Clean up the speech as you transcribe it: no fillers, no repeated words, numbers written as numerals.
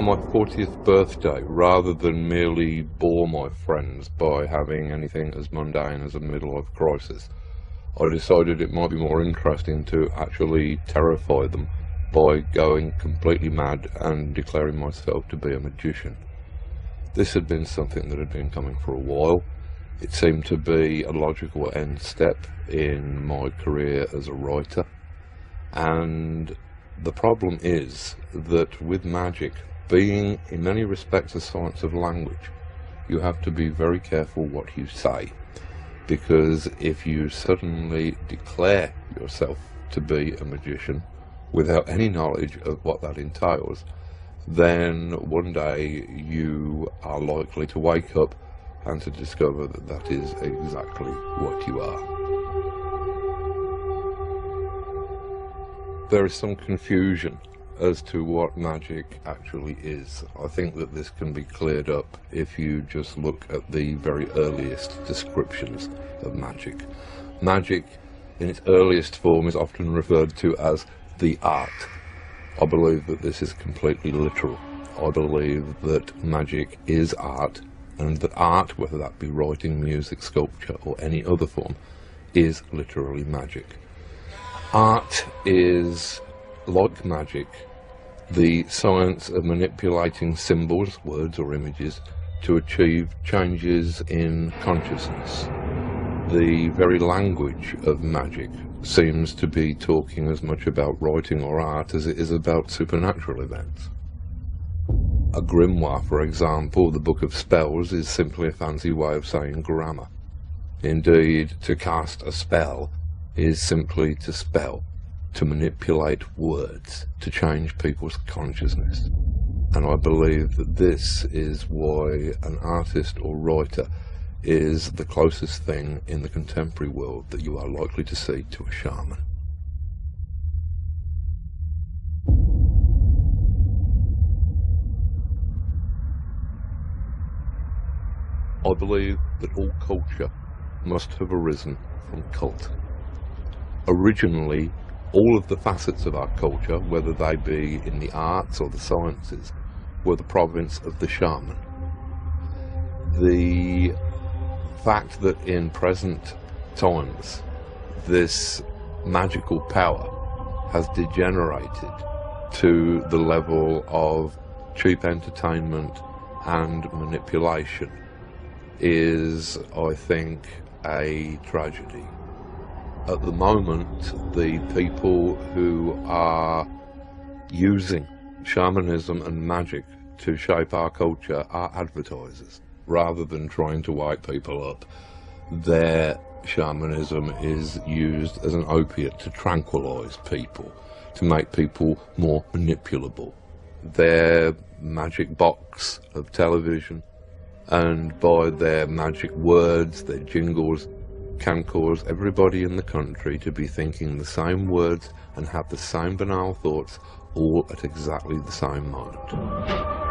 on my 40th birthday, rather than merely bore my friends by having anything as mundane as a midlife crisis, I decided it might be more interesting to actually terrify them by going completely mad and declaring myself to be a magician. This had been something that had been coming for a while. It seemed to be a logical end step in my career as a writer. And the problem is that with magic, being in many respects a science of language, you have to be very careful what you say. Because if you suddenly declare yourself to be a magician without any knowledge of what that entails, then one day you are likely to wake up and to discover that that is exactly what you are. There is some confusion as to what magic actually is. I think that this can be cleared up if you just look at the very earliest descriptions of magic. Magic, in its earliest form, is often referred to as the art. I believe that this is completely literal. I believe that magic is art, and that art, whether that be writing, music, sculpture, or any other form, is literally magic. Art is, like magic, the science of manipulating symbols, words or images, to achieve changes in consciousness. The very language of magic seems to be talking as much about writing or art as it is about supernatural events. A grimoire, for example, the Book of Spells, is simply a fancy way of saying grammar. Indeed, to cast a spell is simply to spell, to manipulate words, to change people's consciousness. And I believe that this is why an artist or writer is the closest thing in the contemporary world that you are likely to see to a shaman. I believe that all culture must have arisen from cult. Originally, all of the facets of our culture, whether they be in the arts or the sciences, were the province of the shaman. The fact that in present times this magical power has degenerated to the level of cheap entertainment and manipulation is, I think, a tragedy. At the moment, the people who are using shamanism and magic to shape our culture are advertisers. Rather than trying to wake people up, their shamanism is used as an opiate to tranquilize people, to make people more manipulable. Their magic box of television, and by their magic words, their jingles, can cause everybody in the country to be thinking the same words and have the same banal thoughts all at exactly the same moment.